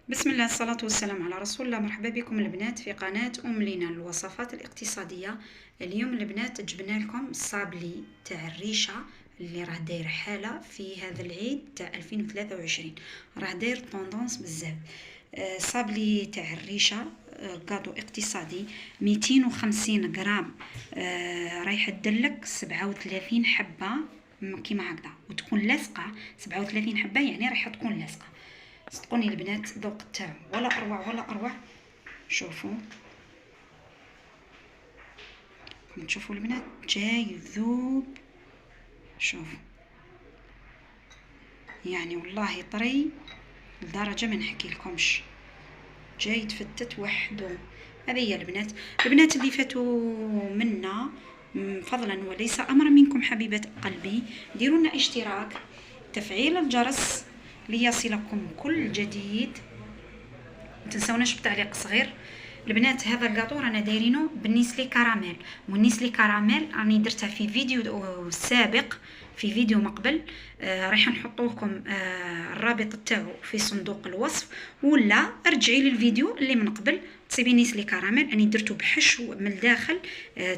بسم الله، الصلاة والسلام على رسول الله. مرحبا بكم البنات في قناة أم لينا الوصفات الاقتصادية. اليوم البنات جبنا لكم الصابلي تاع الريشة اللي راه داير حالة في هذا العيد تاع 2023، راه داير طوندونس بزاف. صابلي تاع الريشة كادو اقتصادي 250 غرام، رايح تدلك 37 حبة كيما هكذا وتكون لاصقة. 37 حبة يعني رايحة تكون لاصقة. صدقوني البنات الذوق تاعو ولا اروع ولا اروع. شوفوا كما تشوفوا البنات جاي ذوب، شوفوا يعني والله طري لدرجه ما نحكي لكمش، جاي تفتت وحده. هذه هي البنات اللي فاتوا منا، فضلا وليس امرا منكم حبيبات قلبي، ديروا لنا اشتراك، تفعيل الجرس ليصلكم كل جديد، ما تنسوناش بتعليق صغير. البنات هذا الكاطو رانا دايرينه بالنسلي كراميل، والنسلي كراميل راني درتها في فيديو سابق، في فيديو مقبل. رايحه نحط لكم الرابط تاعو في صندوق الوصف، ولا ارجعي للفيديو اللي من قبل تصيبي نسلي كراميل راني درتو بحشو من الداخل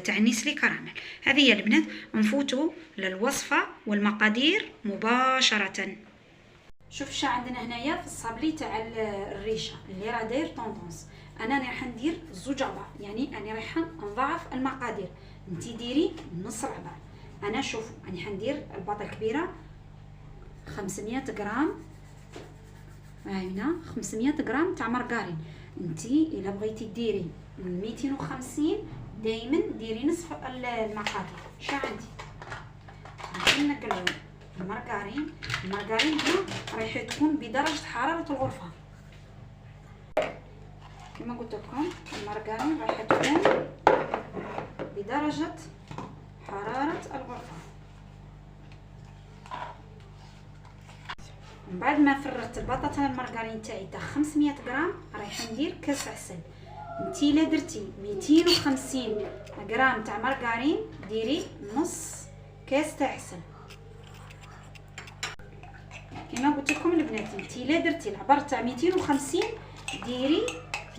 تاع نسلي كراميل. هذه هي البنات، نفوتوا للوصفه والمقادير مباشره. شوف شا عندنا هنايا في الصابلي تاع الريشه اللي راه داير طوندونس. انا رايحه ندير زوج عبار، يعني انا رايحه نضاعف المقادير، انتي ديري نص العبار. انا شوفوا راني حندير الباطه الكبيره 500 غرام، هنا 500 غرام تاع مرقارين. انتي الا بغيتي ديري 250 دائما ديري نصف المقادير. شا عندي راح نقلعو المرقارين هنا رايحه تكون بدرجه حراره الغرفه. كما قلت لكم المرقارين رايحه تكون بدرجه حراره الغرفه. من بعد ما فرغت البطاطا المرقارين تاعي تاع 500 غرام رايحه ندير كاس عسل. انتي الا درتي 250 غرام تاع مرقارين ديري نص كاس تاع عسل. كما قلت لكم البنات انتي الا درتي العبار تاع 250 ديري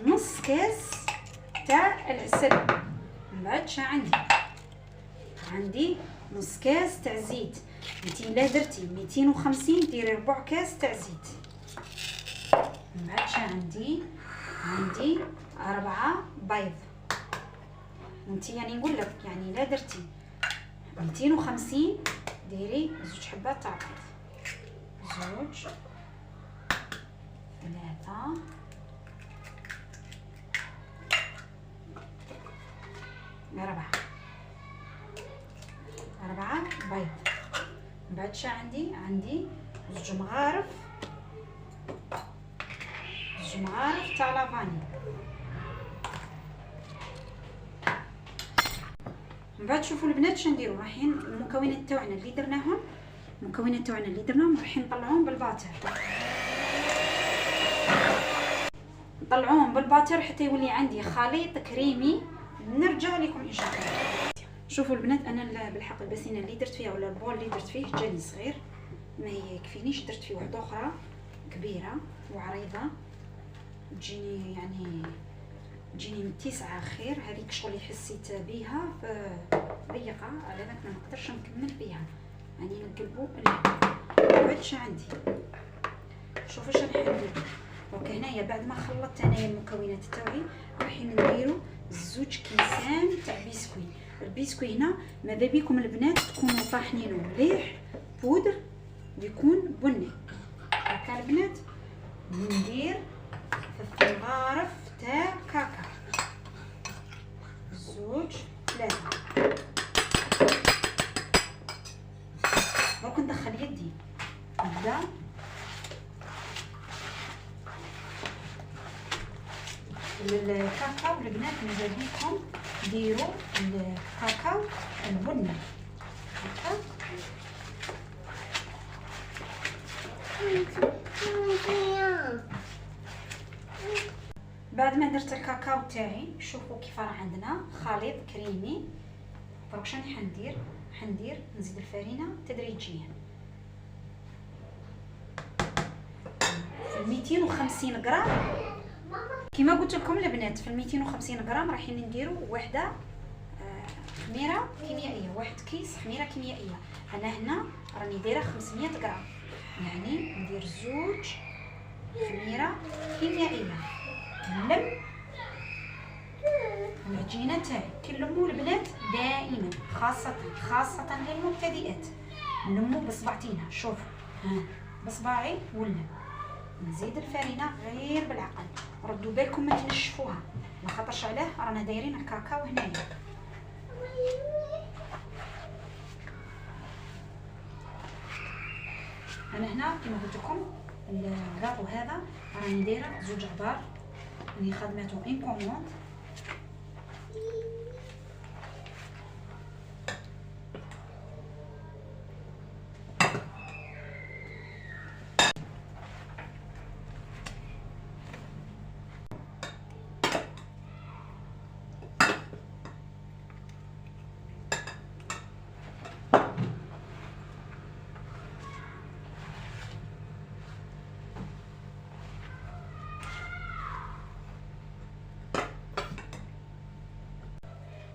نص كاس تاع العسل. من بعد شا عندي نص كاس تاع زيت. انتي الا درتي 250 ديري ربع كاس تاع زيت. من بعد شا عندي 4 بيض. انتي يعني نقول لك يعني الا درتي 250 ديري زوج حبات تاع بيض، 2 3 4 بيض. من بعد شا عندي زوج مغارف تاع لافاني. من بعد شوفوا البنات شنديروا، رايحين المكونات تاعنا اللي درناهم رايحين نطلعوهم بالباتر حتى يولي عندي خليط كريمي. نرجع لكم ان شاء الله. شوفوا البنات انا بالحق البسينه اللي درت فيها ولا البول اللي درت فيه جاني صغير ما يكفينيش، درت فيه واحده اخرى كبيره وعريضه تجيني متسعه خير. هذيك شغل اللي حسيت بيها ضيقه على ذاك ما نقدرش نكمل بها، يعني نقلبوا بعد شا عندي. شوفوا اش راح ندير دونك هنايا. بعد ما خلطت انايا المكونات تاعي رايحين نديروا 2 كيسان تاع بسكوي. البسكوي هنا ماذا بيكم البنات تكونوا طاحنينه مليح بودر ويكون بني هكا البنات. ندير 3 غارف تاع كاكا، 2 3. دونك ندخل يدي نبدا الكاكاو. البنات ماذا بيكم ديروا الكاكاو البني هكا. بعد ما درت الكاكاو تاعي شوفوا كيف راه عندنا خليط كريمي. دروك شنو حندير نزيد الفرينه تدريجيا في في 250 غرام كما قلت لكم البنات، في 250 غرام رايحين نديروا وحده خميره كيميائيه، واحد كيس خميره كيميائيه. انا هنا راني دايره 500 غرام، يعني ندير زوج خميره كيميائيه. نلم العجينه تاعي. كنلموا البنات دائما، خاصه للمبتدئات، نلموا بصبعتينا. شوفوا ها بصباعي ولم. نزيد الفرينه غير بالعقل، ردوا بالكم ما تنشفوها، لخاطرش علاه رانا دايرين الكاكاو هنايا. انا هنا كما قلت لكم الغاطو هذا راني دايره زوج عبار، راني خدمته ان كوموند.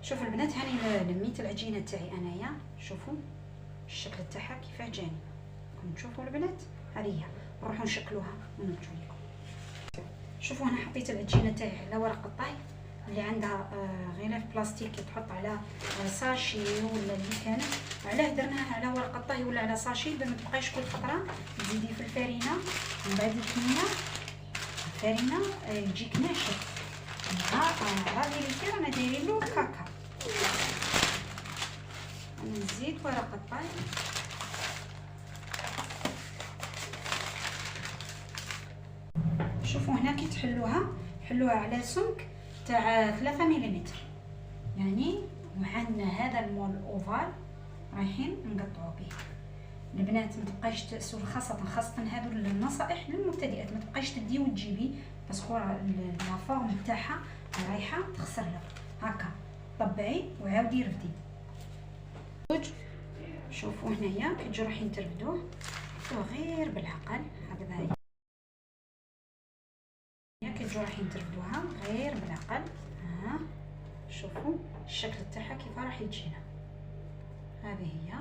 شوفوا البنات هاني لميت العجينه تاعي انايا، شوفوا الشكل تاعها كيفاه جاني. راكم تشوفوا البنات، هذه هي. نروحوا نشكلوها ونرجعوا لكم. شوفوا انا حطيت العجينه تاعي على ورق الطهي اللي عندها غلاف بلاستيك تحط على ساشي ولا اللي كانت. علاه درناها على ورق الطهي ولا على ساشي باش ما تبقايش كل فتره تزيدي في الفرينه من بعد الكميه الفرينه يجيك ناشف. هذه اللي رانا دايرين له الكاكاو. نزيد ورق الطهي شوفوا هنا كي تحلوها، حلوها على سمك تاع 3 ملم، يعني وعندنا هذا المول اوفال رايحين نقطعوا به. البنات ما تبقايش تأسوا، خاصه هذو النصائح للمبتدئات، ما تبقايش تدي وتجيبي باسكو لا فورم تاعها رايحه تخسر لك. هكا طبعي وعاودي رفدي. شوفوا هنايا كي تجوا رايحين ترفدوه غير بالعقل هكذا، كي تجوا رايحين ترفدوها غير بالعقل. ها شوفوا الشكل تاعها كيف راح يجينا. هذه هي.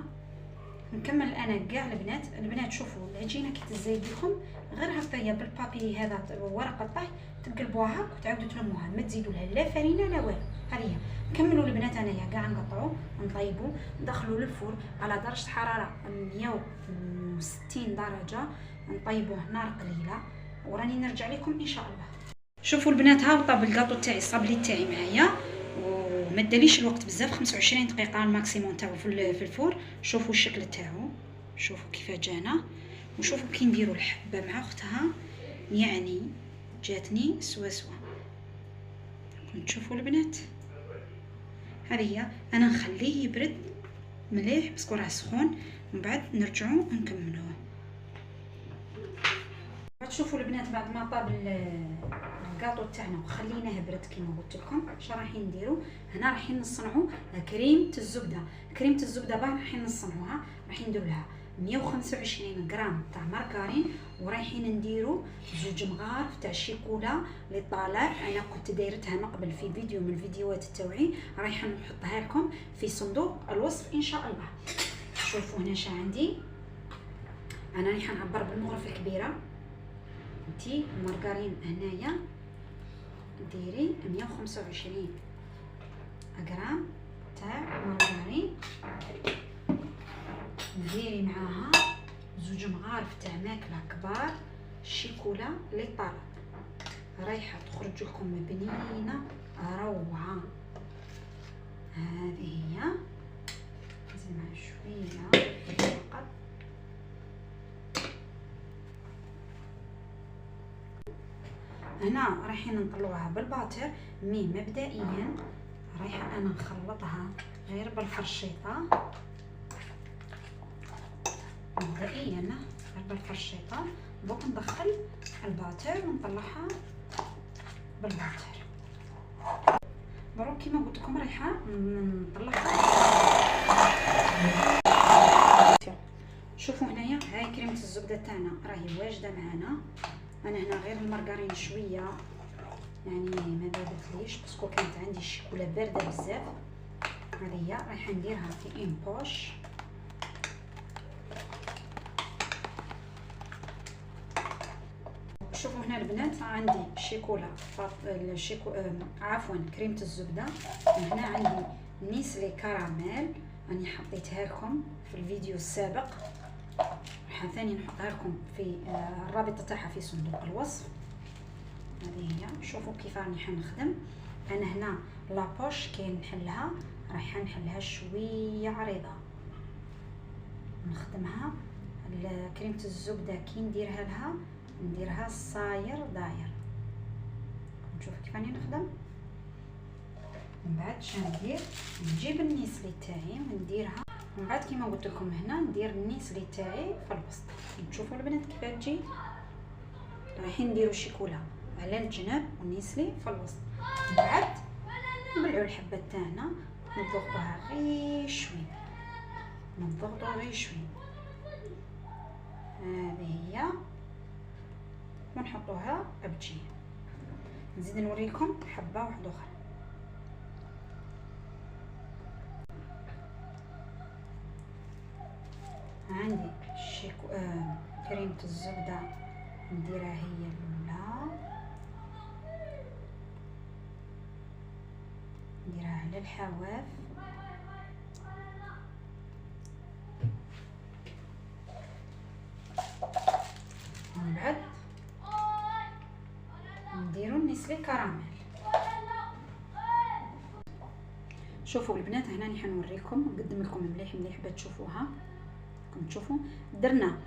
نكمل انا كاع البنات شوفوا العجينه كي تزايد لكم غير هكايا بالبابي هذا ورق الطهي تقلبوها وتعاودوا تلموها، ما تزيدوا لها لا فرينه لا والو. هذه نكملوا البنات انايا كاع نقطعوا نطيبوا ندخلوا للفور على درجه حراره 160 درجه، نطيبوه نار قليله وراني نرجع لكم ان شاء الله. شوفوا البنات ها طاب الكاطو تاعي الصابلي تاعي معايا وما داليش الوقت بزاف، 25 دقيقه الماكسيموم تاعو في الفور. شوفوا الشكل تاعو، شوفوا كيف جانا، وشوفوا كي نديروا الحبه مع اختها يعني جاتني سوا سوا. تشوفوا البنات هذه هي. انا نخليه يبرد مليح باسكو راه سخون، من بعد نرجعوا نكملوه. تشوفوا البنات بعد ما طاب الكاطو تاعنا وخليناه برد كيما قلت لكم، اش رايحين نديروا هنا؟ رايحين نصنعوا كريمه الزبده. كريمه الزبده باه رايحين نصنعوها، رايحين نديروا لها 125 غرام تاع مارغرين، ورايحين نديروا 2 مغارف تاع الشيكولا اللي طالع. انا كنت دايرتها من قبل في فيديو من الفيديوهات تاعي، رايحه نحطها لكم في صندوق الوصف ان شاء الله. شوفوا هنا شا عندي، انا رايحه نعبر بالمغرفه الكبيره. انتي المارغرين هنايا ديري 125 غرام تاع مارغرين، ديري معاها 2 مغارف تاع ماكله كبار الشيكولا اللي طالع، رايحه تخرج لكم بنينه روعه. هذه هي. نزيد مع شويه فقط. هنا رايحين نطلعوها بالباتر، مي مبدئيا رايحه انا نخلطها غير بالفرشيطه، مبدئيا غير بالفرشيطه. دوك ندخل الباتر ونطلعها بالباتر. دروك كيما قلت لكم رايحه نطلعها. شوفوا هنايا هاي كريمه الزبده تاعنا راهي واجده معنا. انا هنا غير المارغرين شويه، يعني ما بردتليش باسكو كانت عندي الشيكولا بارده بزاف. هذه هي رايحه نديرها في اون بوش. شوفوا هنا البنات عندي الشيكولا عفوا كريمه الزبده، وهنا عندي نيسلي كراميل راني حطيتها لكم في الفيديو السابق، راح ثاني نحطها لكم في الرابط تاعها في صندوق الوصف. هذه هي. شوفوا كيف راني حنخدم انا هنا لابوش كي نحلها راح نحلها شويه عريضه، نخدمها كريمه الزبده كي نديرها صاير داير. نشوف كيف راني نخدم. من بعد شندير نجيب النيسلي تاعي ونديرها، من بعد كيما قلت لكم هنا ندير النيسلي تاعي في الوسط. نشوفوا البنات كيف تجي. رايحين نديروا الشيكولا على الجناب والنيسلي في الوسط. من بعد نبلعوا الحبه تاعنا، نضغطوها غير شوي، نضغطوا غير شوي. هذه هي. ونحطوها بجي. نزيد نوريكم حبه واحده اخرى. عندي كريمه الزبده نديرها هي الاولى، نديرها على الحواف. ومن بعد نديرو النسلي كراميل. شوفوا البنات هنا راني حنوريكم نقدم لكم مليح مليح باش تشوفوها. راكم تشوفوا درنا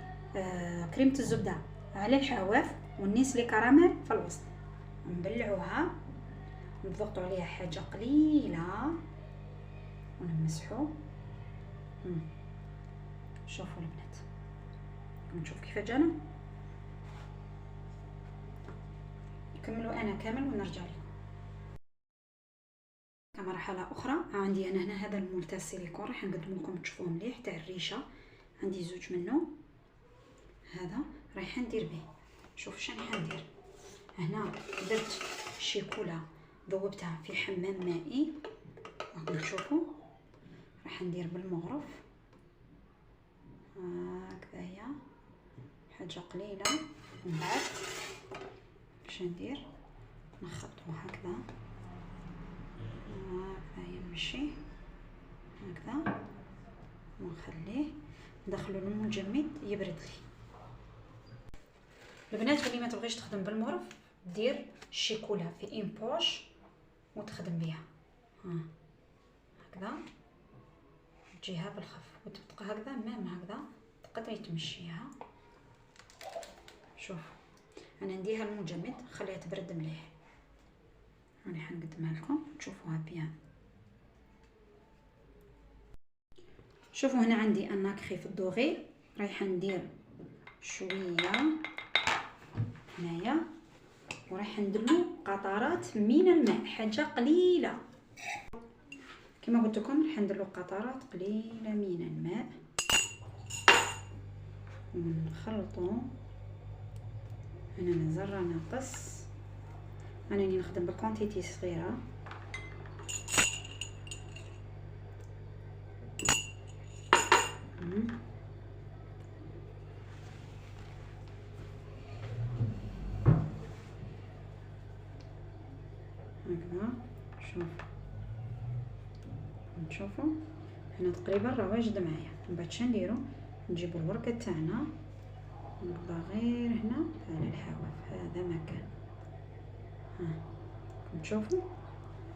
كريمه الزبده على الحواف والنسلي كراميل في الوسط، نبلعوها نضغطوا عليها حاجه قليله ونمسحوا. شوفوا البنات نشوف كيف جانا. نكملوا انا كامل ونرجع لكم كمرحله اخرى. عندي انا هنا هذا المول تاع السيليكون راح نقدم لكم تشوفوه مليح تاع الريشه، عندي زوج منه. هذا رايحه ندير به. شوف شنو حندير هنا. درت شيكولا ذوبتها في حمام مائي، راكم تشوفوا. راح ندير بالمغرف هكذايا حاجه قليله. ومن بعد باش ندير نخطو هكذا يمشي هكذا ونخليه ندخلو المجمد يبرد لي. البنات اللي ما تبغيش تخدم بالمغرف دير الشيكولا في ان بوش وتخدم بها هكذا تجيها بالخف وتبقى هكذا مام هكذا تقدري تمشيها. شوف انا نديها المجمد خليها تبرد مليح. راني حنقدمها لكم تشوفوها بيان. شوفوا هنا عندي الناكخي في الدوغي، رايحه ندير شويه هنايا ورايحه ندلو قطرات من الماء حاجه قليله. كما قلت لكم راح ندلو قطرات قليله من الماء ونخلطو. انا مازال راه ناقص، انا راني نخدم بكونتيتي صغيره. هكذا شوف نشوفوا هنا تقريبا راه واجد معايا. من بعد شنديرو نجيبو الورقه تاعنا نقضى غير هنا على الحواف هذا مكان. نشوفوا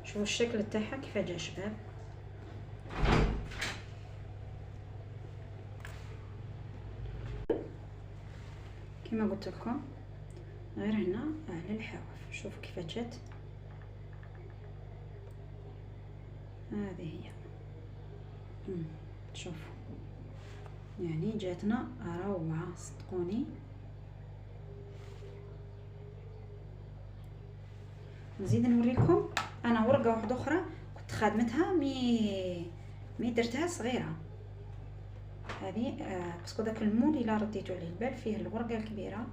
شوفوا الشكل تاعها كيف جا شباب. كما قلت لكم غير هنا على الحواف. شوفوا كيف جات. هذه هي. شوفوا يعني جاتنا روعه صدقوني. نزيد نوريكم انا ورقه واحده اخرى كنت خادمتها مي درتها صغيره. هذه باسكو داك المول الا رديتو عليه البال فيه الورقه الكبيره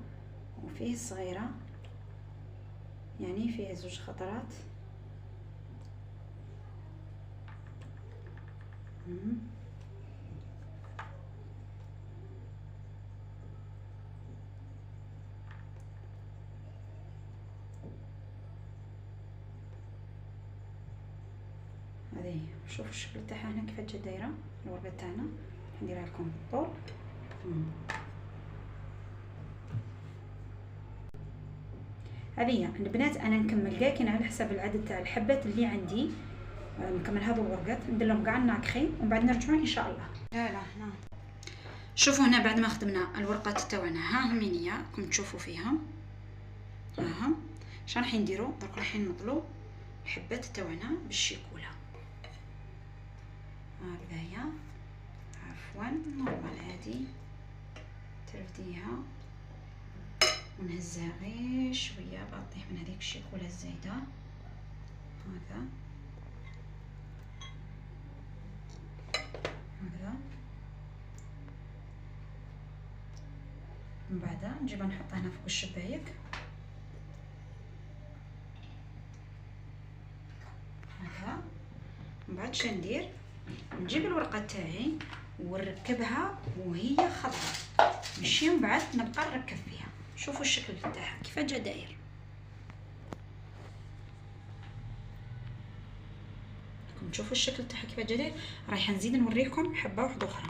وفيه صغيرة يعني فيها 2 خطرات. هذه شوفوا الشكل تاعها هنا كيف جا دايره الورقه تاعنا. نديرها لكم بالطول. هذه البنات انا نكمل كاع كاين على حسب العدد تاع الحبات اللي عندي. نكمل هذو الورقات ندير لهم كاع الناكخين ومن بعد نرجعوا ان شاء الله. لا هنا شوفوا هنا بعد ما خدمنا الورقات تاعنا ها هم هي راكم تشوفوا فيها. ها اش راح نديروا درك؟ راح نمطلوا الحبات تاعنا بالشيكوله هكذايا. عفوا نورمال هادي ترديها ونهزها غير شويه باطيح من هذيك الشيكوله الزايده هكذا هكذا. من بعد نجيبها نحطها هنا فوق الشبايك هكذا. من بعد شنو ندير؟ نجيب الورقه تاعي ونركبها وهي خضراء ماشي من بعد نبقى نركب فيها. شوفوا الشكل تاعها كيف جا داير. راكم تشوفوا الشكل تاعها كيف جا داير. رايحه نزيد نوريكم حبه واحده اخرى.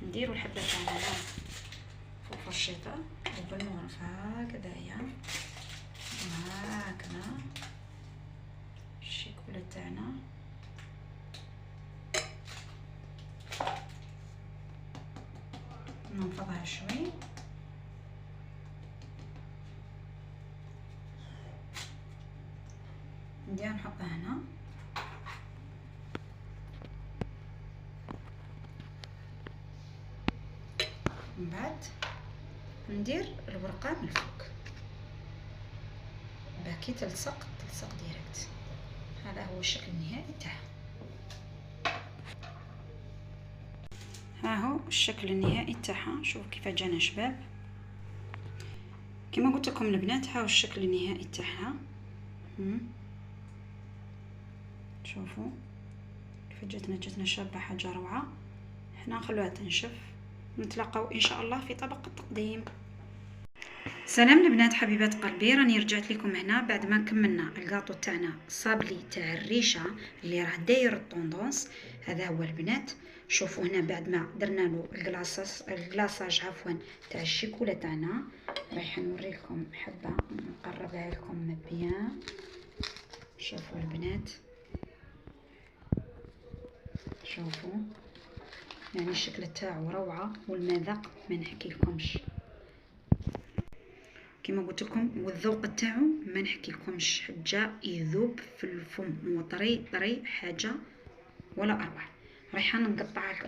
نديروا الحبه تاعنا فوق فرشيطه وبالمغرف هكذايا وهكذا الشيكوله تاعنا. ننفضها شوي ندير نحطها هنا. من بعد ندير الورقه من الفوق باكي تلصق ديريكت. هذا هو الشكل النهائي تاعها. ها هو الشكل النهائي تاعها. شوفوا كيف جانا شباب. كما قلت لكم البنات ها هو الشكل النهائي تاعها. شوفوا كيف جاتنا شابه حاجه روعه. احنا نخلوها تنشف نتلاقاو ان شاء الله في طبق التقديم. سلام البنات حبيبات قلبي، راني رجعت لكم هنا بعد ما كملنا الكاطو تاعنا صابلي تاع الريشه اللي راه داير الطوندونس. هذا هو البنات. شوفوا هنا بعد ما درنا له الكلاصاج عفوا تاع الشيكولا تاعنا. رايحه نوريكم حبه نقربها لكم بيان. شوفوا البنات شوفوا يعني الشكل تاعو روعه والمذاق ما نحكي لكمش. كما قلت لكم والذوق تاعو ما نحكي لكمش. حاجه يذوب في الفم وطري حاجه ولا اروع. رايحه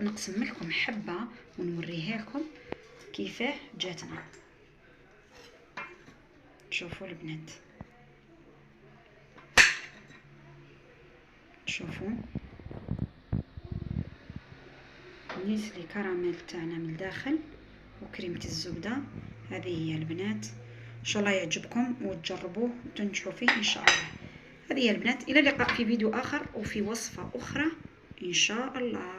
نقسم لكم حبه ونوريها لكم كيفاه جاتنا. شوفوا البنات شوفوا نيسلي كراميل تاعنا من الداخل وكريمه الزبده. هذه هي البنات. ان شاء الله يعجبكم وتجربوه وتنجحوا فيه ان شاء الله. هذه هي البنات. الى اللقاء في فيديو اخر وفي وصفه اخرى ان شاء الله.